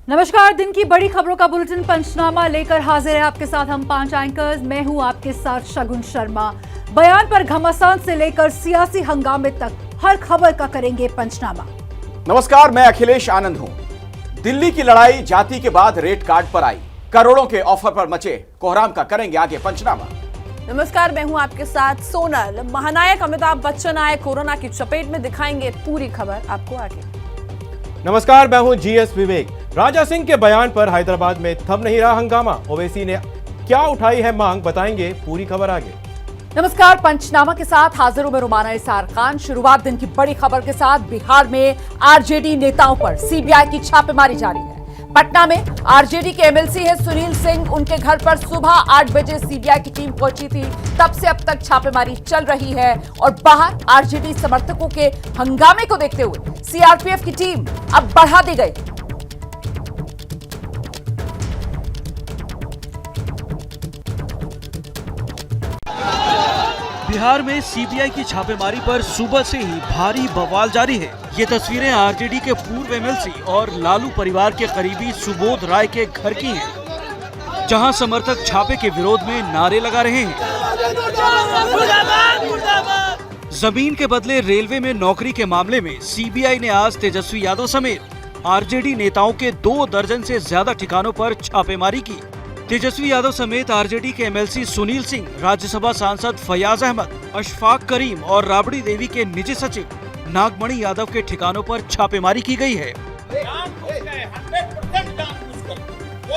नमस्कार, दिन की बड़ी खबरों का बुलेटिन पंचनामा लेकर हाजिर है आपके साथ हम 5 एंकर्स। मैं हूं आपके साथ शगुन शर्मा। बयान पर घमासान से लेकर सियासी हंगामे तक हर खबर का करेंगे पंचनामा। नमस्कार, मैं अखिलेश आनंद हूं। दिल्ली की लड़ाई जाति के बाद रेट कार्ड पर आई, करोड़ों के ऑफर पर मचे कोहराम का करेंगे आगे पंचनामा। नमस्कार, मैं हूं आपके साथ सोनल। महानायक अमिताभ बच्चन आए कोरोना की चपेट में, दिखाएंगे पूरी खबर आपको आगे। नमस्कार, मैं हूं जीएस विवेक। राजा सिंह के बयान पर हैदराबाद में थम नहीं रहा हंगामा। ओवैसी ने क्या उठाई है मांग, बताएंगे पूरी खबर आगे। नमस्कार, पंचनामा के साथ हाजिर हूं मैं रुमाना इसार खान। शुरुआत दिन की बड़ी खबर के साथ। बिहार में आरजेडी नेताओं पर सीबीआई की छापेमारी जारी है। पटना में आरजेडी के एमएलसी है सुनील सिंह, उनके घर पर सुबह 8 बजे सीबीआई की टीम पहुंची थी। तब से अब तक छापेमारी चल रही है और बाहर आरजेडी समर्थकों के हंगामे को देखते हुए सीआरपीएफ की टीम अब बढ़ा दी गई। बिहार में सीबीआई की छापेमारी पर सुबह से ही भारी बवाल जारी है। ये तस्वीरें आरजेडी के पूर्व एमएलसी और लालू परिवार के करीबी सुबोध राय के घर की हैं, जहां समर्थक छापे के विरोध में नारे लगा रहे हैं। जमीन के बदले रेलवे में नौकरी के मामले में सीबीआई ने आज तेजस्वी यादव समेत आरजेडी नेताओं के 2 दर्जन से ज्यादा ठिकानों पर छापेमारी की। तेजस्वी यादव समेत आरजेडी के एमएलसी सुनील सिंह, राज्यसभा सांसद फयाज अहमद, अशफाक करीम और राबड़ी देवी के निजी सचिव नागमणि यादव के ठिकानों पर छापेमारी की गई है। कोई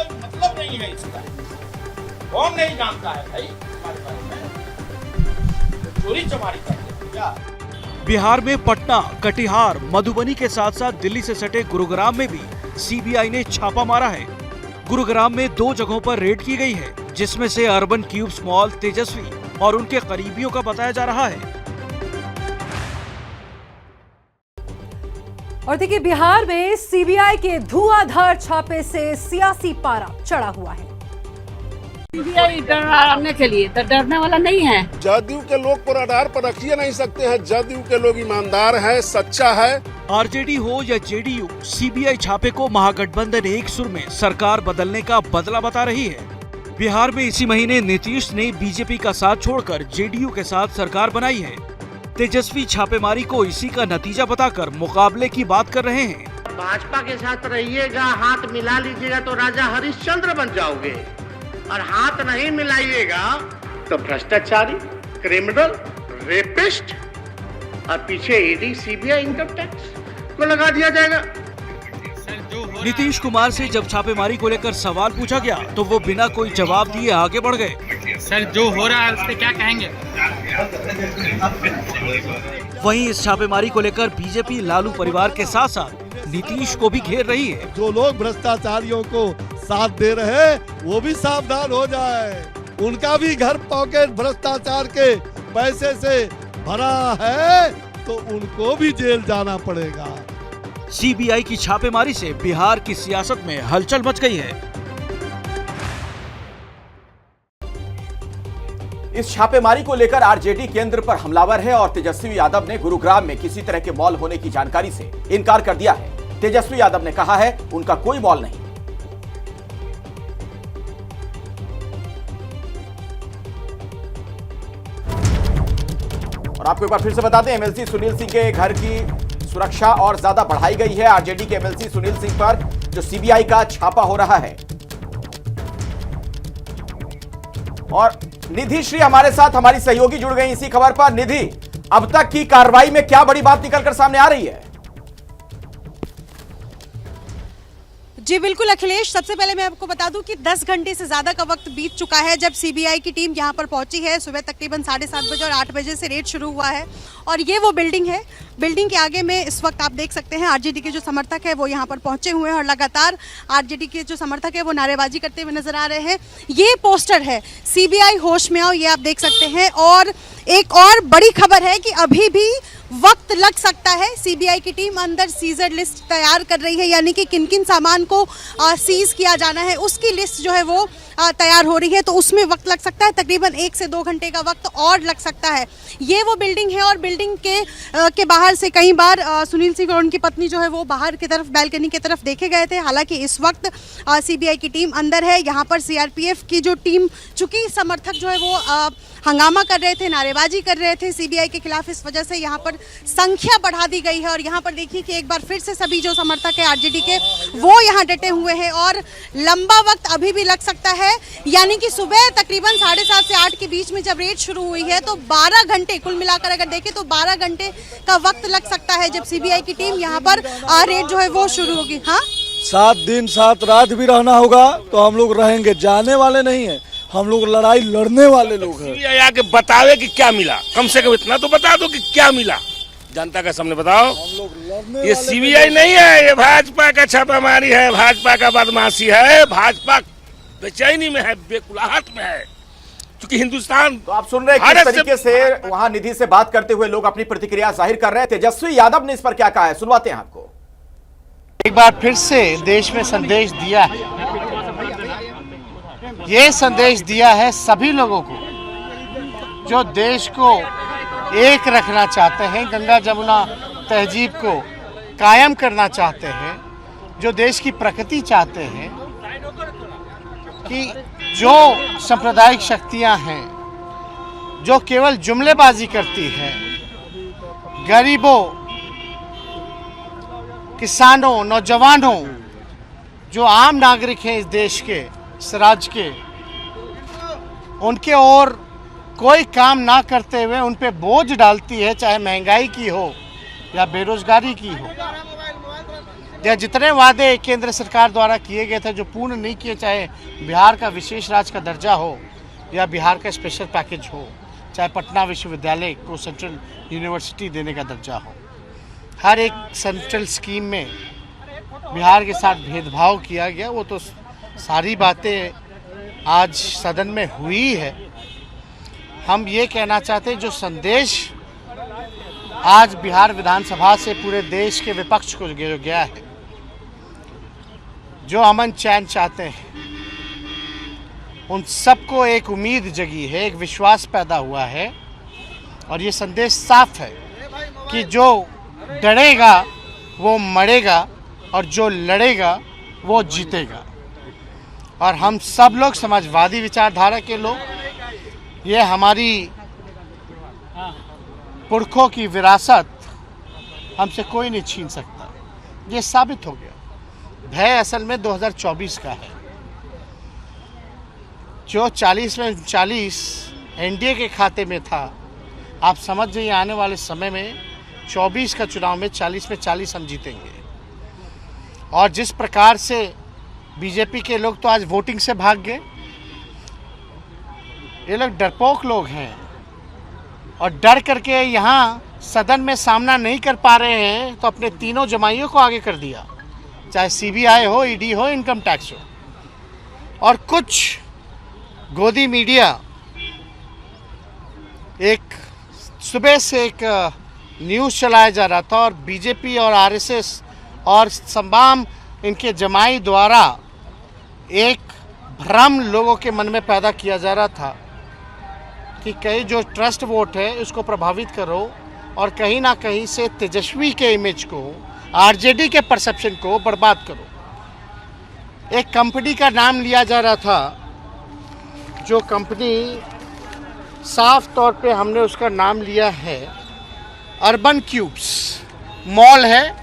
मतलब नहीं है इसका। कौन नहीं जानता है भाई, चोरी चमारी करते हैं। बिहार में पटना, कटिहार, मधुबनी के साथ साथ दिल्ली से सटे गुरुग्राम में भी सीबीआई ने छापा मारा है। गुरुग्राम में 2 जगहों पर रेड की गई है, जिसमें से अर्बन क्यूब्स मॉल तेजस्वी और उनके करीबियों का बताया जा रहा है। और देखिए, बिहार में सीबीआई के धुआंधार छापे से सियासी पारा चढ़ा हुआ है। सीबीआई डराने के लिए तो डरने वाला नहीं है। जदयू के लोग को रडार पर रखिए नहीं सकते हैं। जदयू के लोग ईमानदार है, सच्चा है। आरजेडी हो या जेडीयू, सीबीआई छापे को महागठबंधन एक सुर में सरकार बदलने का बदला बता रही है। बिहार में इसी महीने नीतीश ने बीजेपी का साथ छोड़कर जेडीयू के साथ सरकार बनाई है। तेजस्वी छापेमारी को इसी का नतीजा बताकर मुकाबले की बात कर रहे हैं। भाजपा के साथ रहिएगा, हाथ मिला लीजिएगा तो राजा हरिश्चंद्र बन जाओगे, और हाथ नहीं मिलाइएगा तो भ्रष्टाचारी, क्रिमिनल, रेपिस्ट और पीछे ईडी, सीबीआई, इनकम टैक्स को लगा दिया जाएगा। नीतीश कुमार से जब छापेमारी को लेकर सवाल पूछा गया तो वो बिना कोई जवाब दिए आगे बढ़ गए। सर, जो हो रहा है उस पे क्या कहेंगे? वहीं इस छापेमारी को लेकर बीजेपी लालू परिवार के साथ साथ नीतीश को भी घेर रही है। जो लोग भ्रष्टाचारियों को साथ दे रहे हैं वो भी सावधान हो जाए। उनका भी घर पॉकेट भ्रष्टाचार के पैसे से भरा है तो उनको भी जेल जाना पड़ेगा। सीबीआई की छापेमारी से बिहार की सियासत में हलचल मच गई है। इस छापेमारी को लेकर आरजेडी केंद्र पर हमलावर है और तेजस्वी यादव ने गुरुग्राम में किसी तरह के मॉल होने की जानकारी से इनकार कर दिया है। तेजस्वी यादव ने कहा है उनका कोई मॉल नहीं। और आपको एक बार फिर से बता दें, एमएलसी सुनील सिंह के घर की सुरक्षा और ज्यादा बढ़ाई गई है। आरजेडी के एमएलसी सुनील सिंह पर जो सीबीआई का छापा हो रहा है। और निधि श्री हमारे साथ, हमारी सहयोगी जुड़ गई इसी खबर पर। निधि, अब तक की कार्रवाई में क्या बड़ी बात निकलकर सामने आ रही है? जी बिल्कुल अखिलेश, सबसे पहले मैं आपको बता दूं कि 10 घंटे से ज्यादा का वक्त बीत चुका है जब सीबीआई की टीम यहां पर पहुंची है। सुबह तकरीबन 7:30 बजे और 8 बजे से रेड शुरू हुआ है और ये वो बिल्डिंग है। बिल्डिंग के आगे में इस वक्त आप देख सकते हैं आरजेडी के जो समर्थक है वो यहां पर पहुंचे हुए हैं और लगातार आरजेडी के जो समर्थक है वो नारेबाजी करते हुए नजर आ रहे हैं। ये पोस्टर है सीबीआई होश में आओ, ये आप देख सकते हैं। और एक और बड़ी खबर है कि अभी भी वक्त लग सकता है। सीबीआई की टीम अंदर सीजर लिस्ट तैयार कर रही है, यानी कि किन किन सामान को सीज किया जाना है उसकी लिस्ट जो है वो तैयार हो रही है, तो उसमें वक्त लग सकता है। तकरीबन 1 से 2 घंटे का वक्त और लग सकता है। ये वो बिल्डिंग है और बिल्डिंग के बाहर से कई बार सुनील सिंह और उनकी पत्नी जो है वो बाहर की तरफ बैल्कनी की तरफ देखे गए थे। हालांकि इस वक्त सीबीआई की टीम अंदर है। यहाँ पर सीआरपीएफ की जो टीम, चूंकि समर्थक जो है वो हंगामा कर रहे थे, नारेबाजी कर रहे थे सीबीआई के खिलाफ, इस वजह से यहाँ पर संख्या बढ़ा दी गई है। और यहाँ पर देखिए कि एक बार फिर से सभी जो समर्थक है आरजेडी के वो यहाँ डटे हुए हैं और लंबा वक्त अभी भी लग सकता है। यानी कि सुबह तकरीबन 7:30 से 8 के बीच में जब रेड शुरू हुई है तो 12 घंटे कुल मिलाकर अगर देखें तो 12 घंटे का वक्त लग सकता है जब सीबीआई की टीम यहाँ पर रेड जो है वो शुरू होगी। हाँ, 7 दिन 7 रात भी रहना होगा तो हम लोग रहेंगे, जाने वाले नहीं है, हम लोग लड़ाई लड़ने वाले लोग हैं। आके बतावे कि क्या मिला, कम से कम इतना तो बता दो कि क्या मिला, जनता के सामने बताओ। ये सीबीआई नहीं है, ये भाजपा का छापामारी है, भाजपा का बदमाशी है, भाजपा बेचैनी में है, बेकुलाहट में है, क्योंकि हिंदुस्तान। तो आप सुन रहे हैं किस तरीके से वहां निधि से बात करते हुए लोग अपनी प्रतिक्रिया जाहिर कर रहे हैं। तेजस्वी यादव ने इस पर क्या कहा है, सुनवाते हैं आपको। एक बार फिर से देश में संदेश दिया है, ये संदेश दिया है सभी लोगों को जो देश को एक रखना चाहते हैं, गंगा जमुना तहजीब को कायम करना चाहते हैं, जो देश की प्रगति चाहते हैं, कि जो सांप्रदायिक शक्तियां हैं जो केवल जुमलेबाजी करती हैं, गरीबों, किसानों, नौजवानों, जो आम नागरिक हैं इस देश के, इस राज्य के, उनके और कोई काम ना करते हुए उन पे बोझ डालती है, चाहे महंगाई की हो या बेरोजगारी की हो, या जितने वादे केंद्र सरकार द्वारा किए गए थे जो पूर्ण नहीं किए, चाहे बिहार का विशेष राज्य का दर्जा हो या बिहार का स्पेशल पैकेज हो, चाहे पटना विश्वविद्यालय को सेंट्रल यूनिवर्सिटी देने का दर्जा हो, हर एक सेंट्रल स्कीम में बिहार के साथ भेदभाव किया गया। वो तो सारी बातें आज सदन में हुई है। हम ये कहना चाहते हैं जो संदेश आज बिहार विधानसभा से पूरे देश के विपक्ष को गया है, जो अमन चैन चाहते हैं, उन सबको एक उम्मीद जगी है, एक विश्वास पैदा हुआ है। और ये संदेश साफ है कि जो डरेगा वो मरेगा और जो लड़ेगा वो जीतेगा। और हम सब लोग समाजवादी विचारधारा के लोग, ये हमारी पुरखों की विरासत हमसे कोई नहीं छीन सकता। ये साबित हो गया। भय असल में 2024 का है। जो 40 में 40 एनडीए के खाते में था, आप समझ जाइए आने वाले समय में 24 का चुनाव में 40 में 40 हम जीतेंगे। और जिस प्रकार से बीजेपी के लोग तो आज वोटिंग से भाग गए, ये लोग डरपोक लोग हैं और डर करके यहाँ सदन में सामना नहीं कर पा रहे हैं, तो अपने तीनों जमाइयों को आगे कर दिया, चाहे सीबीआई हो, ईडी हो, इनकम टैक्स हो। और कुछ गोदी मीडिया, एक सुबह से एक न्यूज़ चलाया जा रहा था और बीजेपी और आरएसएस और तमाम इनके जमाई द्वारा एक भ्रम लोगों के मन में पैदा किया जा रहा था कि कहीं जो ट्रस्ट वोट है उसको प्रभावित करो और कहीं ना कहीं से तेजस्वी के इमेज को, आरजेडी के परसेप्शन को बर्बाद करो। एक कंपनी का नाम लिया जा रहा था, जो कंपनी साफ तौर पे हमने उसका नाम लिया है अर्बन क्यूब्स मॉल है।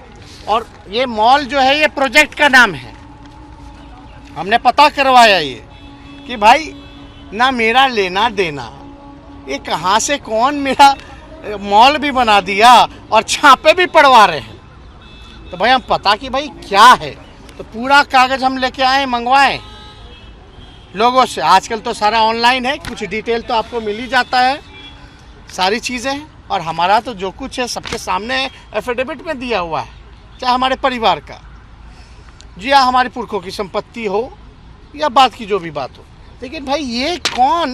और ये मॉल जो है ये प्रोजेक्ट का नाम है। हमने पता करवाया ये कि भाई ना मेरा लेना देना, ये कहाँ से कौन मेरा मॉल भी बना दिया और छापे भी पड़वा रहे हैं। तो भाई हम पता कि भाई क्या है, तो पूरा कागज हम लेके आए, मंगवाएं लोगों से। आजकल तो सारा ऑनलाइन है, कुछ डिटेल तो आपको मिल ही जाता है, सारी चीज़ें हैं। और हमारा तो जो कुछ है सबके सामने एफिडेविट में दिया हुआ है, चाहे हमारे परिवार का, जी हाँ, हमारे पुरखों की संपत्ति हो या बात की जो भी बात हो। लेकिन भाई ये कौन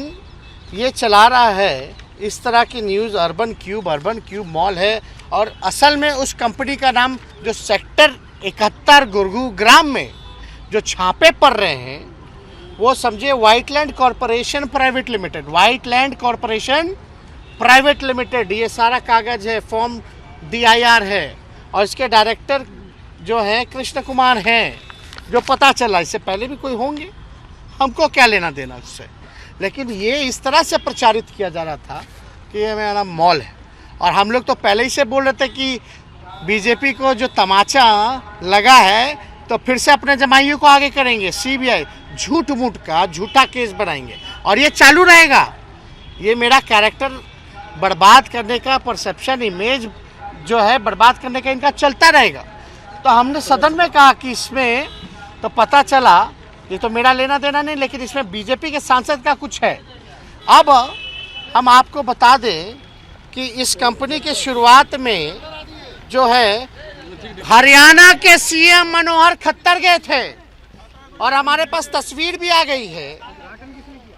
ये चला रहा है इस तरह की न्यूज़? अर्बन क्यूब मॉल है और असल में उस कंपनी का नाम जो सेक्टर 71 गुरुग्राम में जो छापे पड़ रहे हैं वो समझिए Whiteland corporation private limited, Whiteland corporation private limited, ये सारा कागज है, फॉर्म DIR है और इसके डायरेक्टर जो है कृष्ण कुमार हैं, जो पता चला। इससे पहले भी कोई होंगे, हमको क्या लेना देना उससे, लेकिन ये इस तरह से प्रचारित किया जा रहा था कि ये मेरा मॉल है। और हम लोग तो पहले ही से बोल रहे थे कि बीजेपी को जो तमाचा लगा है तो फिर से अपने जमाइयों को आगे करेंगे, CBI झूठ मूठ का झूठा केस बनाएंगे और ये चालू रहेगा। ये मेरा कैरेक्टर बर्बाद करने का, परसेप्शन इमेज जो है बर्बाद करने का इनका चलता रहेगा। तो हमने सदन में कहा कि इसमें तो पता चला, ये तो मेरा लेना देना नहीं, लेकिन इसमें बीजेपी के सांसद का कुछ है। अब हम आपको बता दें कि इस कंपनी के शुरुआत में जो है हरियाणा के CM मनोहर खट्टर गए थे और हमारे पास तस्वीर भी आ गई है।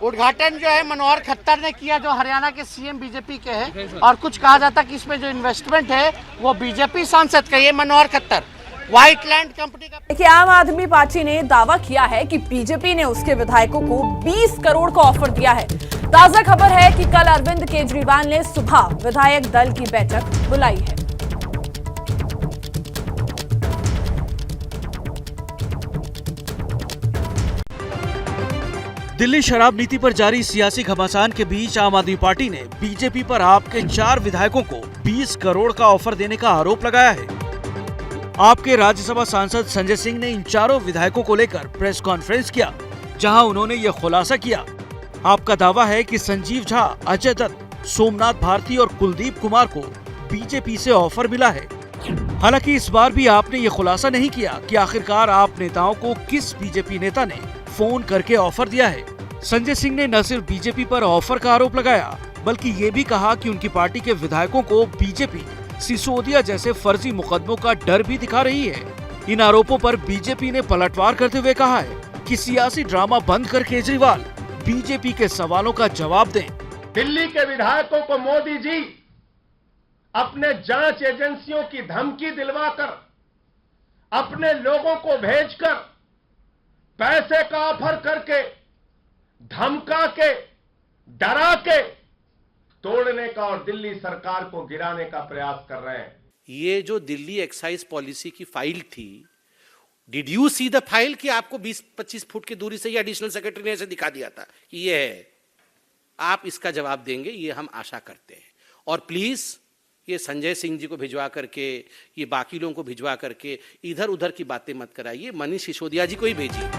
उद्घाटन जो है मनोहर खट्टर ने किया, जो हरियाणा के CM बीजेपी के हैं, और कुछ कहा जाता है कि इसमें जो इन्वेस्टमेंट है वो बीजेपी सांसद का, ये मनोहर खट्टर व्हाइटलैंड कंपनी का। देखिए, आम आदमी पार्टी ने दावा किया है कि बीजेपी ने उसके विधायकों को 20 करोड़ का ऑफर दिया है। ताजा खबर है कि कल अरविंद केजरीवाल ने सुबह विधायक दल की बैठक बुलाई है। दिल्ली शराब नीति पर जारी सियासी घमासान के बीच आम आदमी पार्टी ने बीजेपी पर आपके 4 विधायकों को 20 करोड़ का ऑफर देने का आरोप लगाया है। आपके राज्यसभा सांसद संजय सिंह ने इन चारों विधायकों को लेकर प्रेस कॉन्फ्रेंस किया, जहां उन्होंने ये खुलासा किया। आपका दावा है कि संजीव झा, अजय दत्त, सोमनाथ भारती और कुलदीप कुमार को बीजेपी से ऑफर मिला है। हालांकि इस बार भी आपने ये खुलासा नहीं किया कि आखिरकार आप नेताओं को किस बीजेपी नेता ने फोन करके ऑफर दिया है। संजय सिंह ने न सिर्फ बीजेपी पर ऑफर का आरोप लगाया, बल्कि ये भी कहा कि उनकी पार्टी के विधायकों को बीजेपी सिसोदिया जैसे फर्जी मुकदमों का डर भी दिखा रही है। इन आरोपों पर बीजेपी ने पलटवार करते हुए कहा है कि सियासी ड्रामा बंद कर केजरीवाल बीजेपी के सवालों का जवाब दें। दिल्ली के विधायकों को मोदी जी अपने जांच एजेंसियों की धमकी दिलवाकर, अपने लोगों को भेजकर, पैसे का ऑफर करके, धमका के, डरा के तोड़ने का और दिल्ली सरकार को गिराने का प्रयास कर रहे हैं। ये जो दिल्ली एक्साइज पॉलिसी की फाइल थी, did you see the file कि आपको 20-25 फुट की दूरी से ही एडिशनल सेक्रेटरी ने ऐसे दिखा दिया था कि ये है? आप इसका जवाब देंगे, ये हम आशा करते हैं। और प्लीज ये संजय सिंह जी को भिजवा करके, ये बाकी लोगों को भिजवा करके इधर उधर की बातें मत कराइए, मनीष सिसोदिया जी को ही भेजिए।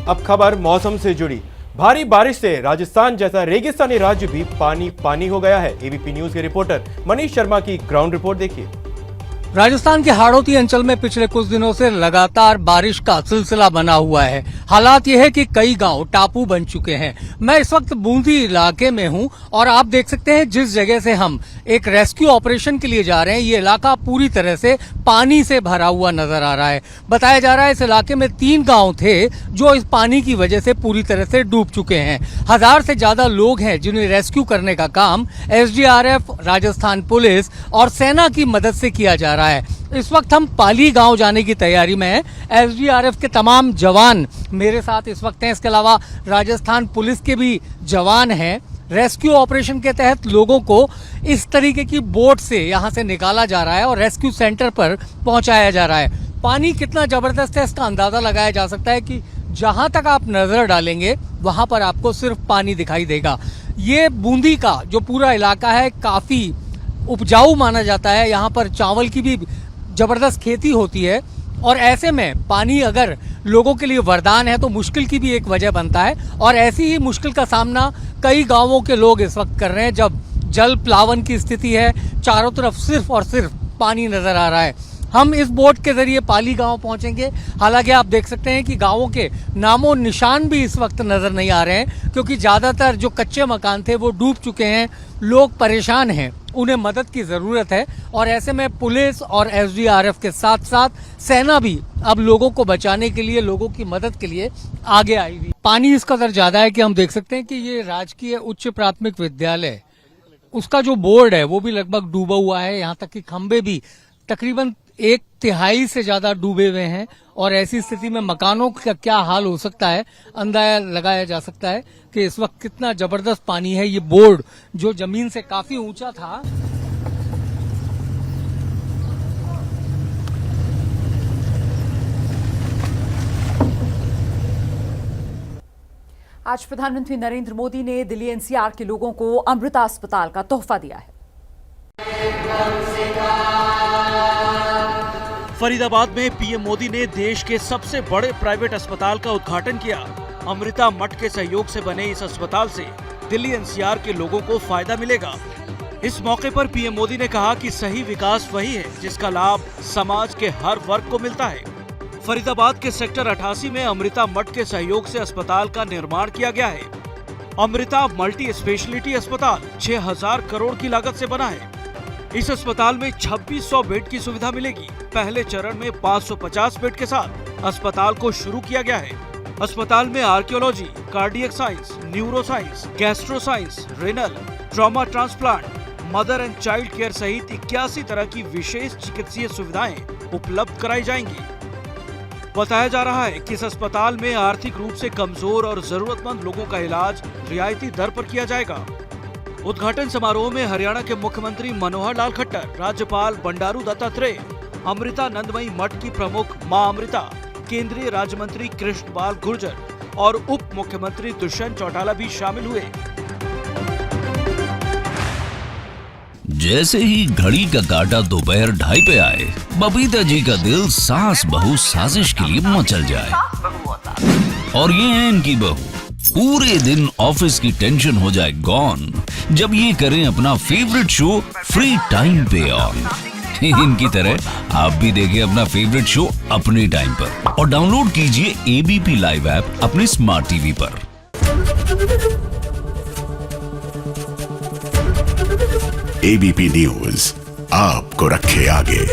अब खबर मौसम से जुड़ी। भारी बारिश से राजस्थान जैसा रेगिस्तानी राज्य भी पानी पानी हो गया है। एबीपी न्यूज के रिपोर्टर मनीष शर्मा की ग्राउंड रिपोर्ट देखिए। राजस्थान के हाड़ौती अंचल में पिछले कुछ दिनों से लगातार बारिश का सिलसिला बना हुआ है। हालात ये है कि कई गांव टापू बन चुके हैं। मैं इस वक्त बूंदी इलाके में हूं और आप देख सकते हैं जिस जगह से हम एक रेस्क्यू ऑपरेशन के लिए जा रहे हैं, ये इलाका पूरी तरह से पानी से भरा हुआ नजर आ रहा है। बताया जा रहा है इस इलाके में 3 गाँव थे जो इस पानी की वजह से पूरी तरह से डूब चुके हैं। 1000 से ज्यादा लोग हैं जिन्हें रेस्क्यू करने का काम SDRF, राजस्थान पुलिस और सेना की मदद से किया जा रहा है। इस वक्त हम पाली गांव जाने की तैयारी में हैं। SDRF के तमाम जवान मेरे साथ इस वक्त हैं, इसके अलावा राजस्थान पुलिस के भी जवान हैं। रेस्क्यू ऑपरेशन के तहत लोगों को इस तरीके की बोट से यहां से निकाला जा रहा है और रेस्क्यू सेंटर पर पहुंचाया जा रहा है। पानी कितना जबरदस्त है इसका अंदाजा लगाया जा सकता है कि जहां तक आप नजर डालेंगे वहां पर आपको सिर्फ पानी दिखाई देगा। ये बूंदी का जो पूरा इलाका है काफी उपजाऊ माना जाता है। यहाँ पर चावल की भी जबरदस्त खेती होती है और ऐसे में पानी अगर लोगों के लिए वरदान है तो मुश्किल की भी एक वजह बनता है। और ऐसी ही मुश्किल का सामना कई गांवों के लोग इस वक्त कर रहे हैं जब जल प्लावन की स्थिति है, चारों तरफ सिर्फ और सिर्फ पानी नजर आ रहा है। हम इस बोट के जरिए पाली गांव पहुंचेंगे। हालांकि आप देख सकते हैं कि गांवों के नामो निशान भी इस वक्त नजर नहीं आ रहे हैं क्योंकि ज्यादातर जो कच्चे मकान थे वो डूब चुके हैं। लोग परेशान हैं, उन्हें मदद की जरूरत है और ऐसे में पुलिस और SDRF के साथ साथ सेना भी अब लोगों को बचाने के लिए, लोगों की मदद के लिए आगे आई हुई। पानी इस कदर ज्यादा है कि हम देख सकते हैं कि ये राजकीय उच्च प्राथमिक विद्यालय उसका जो बोर्ड है वो भी लगभग डूबा हुआ है। यहाँ तक कि खंबे भी तकरीबन 1/3 से ज्यादा डूबे हुए हैं और ऐसी स्थिति में मकानों का क्या हाल हो सकता है अंदाजा लगाया जा सकता है कि इस वक्त कितना जबरदस्त पानी है। ये बोर्ड जो जमीन से काफी ऊंचा था, आज प्रधानमंत्री नरेंद्र मोदी ने दिल्ली एनसीआर के लोगों को अमृता अस्पताल का तोहफा दिया है। फरीदाबाद में पीएम मोदी ने देश के सबसे बड़े प्राइवेट अस्पताल का उद्घाटन किया। अमृता मठ के सहयोग से बने इस अस्पताल से दिल्ली एनसीआर के लोगों को फायदा मिलेगा। इस मौके पर पीएम मोदी ने कहा कि सही विकास वही है जिसका लाभ समाज के हर वर्ग को मिलता है। फरीदाबाद के सेक्टर 88 में अमृता मठ के सहयोग से अस्पताल का निर्माण किया गया है। अमृता मल्टी स्पेशलिटी अस्पताल 6000 करोड़ की लागत से बना है। इस अस्पताल में 2600 बेड की सुविधा मिलेगी। पहले चरण में 550 बेड के साथ अस्पताल को शुरू किया गया है। अस्पताल में archaeology, cardiac science, neuro science, gastro science, renal, trauma transplant, mother and child care सहित 81 तरह की विशेष चिकित्सीय सुविधाएं उपलब्ध कराई जाएंगी। बताया जा रहा है कि इस अस्पताल में आर्थिक रूप से कमजोर और जरूरतमंद लोगों का इलाज रियायती दर पर किया जाएगा। उद्घाटन समारोह में हरियाणा के मुख्यमंत्री मनोहर लाल खट्टर, राज्यपाल बंडारू दत्तात्रेय, अमृता नंदमयी मठ की प्रमुख मां अमृता, केंद्रीय राज्य मंत्री कृष्णपाल गुर्जर और उप मुख्यमंत्री दुष्यंत चौटाला भी शामिल हुए। जैसे ही घड़ी का काटा दोपहर 2:30 पे आए, बबीता जी का दिल सास बहू साजिश के लिए मचल जाए। और ये है इनकी बहू, पूरे दिन ऑफिस की टेंशन हो जाए गॉन जब ये करें अपना फेवरेट शो फ्री टाइम पे ऑन। इनकी तरह आप भी देखें अपना फेवरेट शो अपने टाइम पर और डाउनलोड कीजिए एबीपी लाइव ऐप अपने स्मार्ट टीवी पर। एबीपी न्यूज आपको रखे आगे।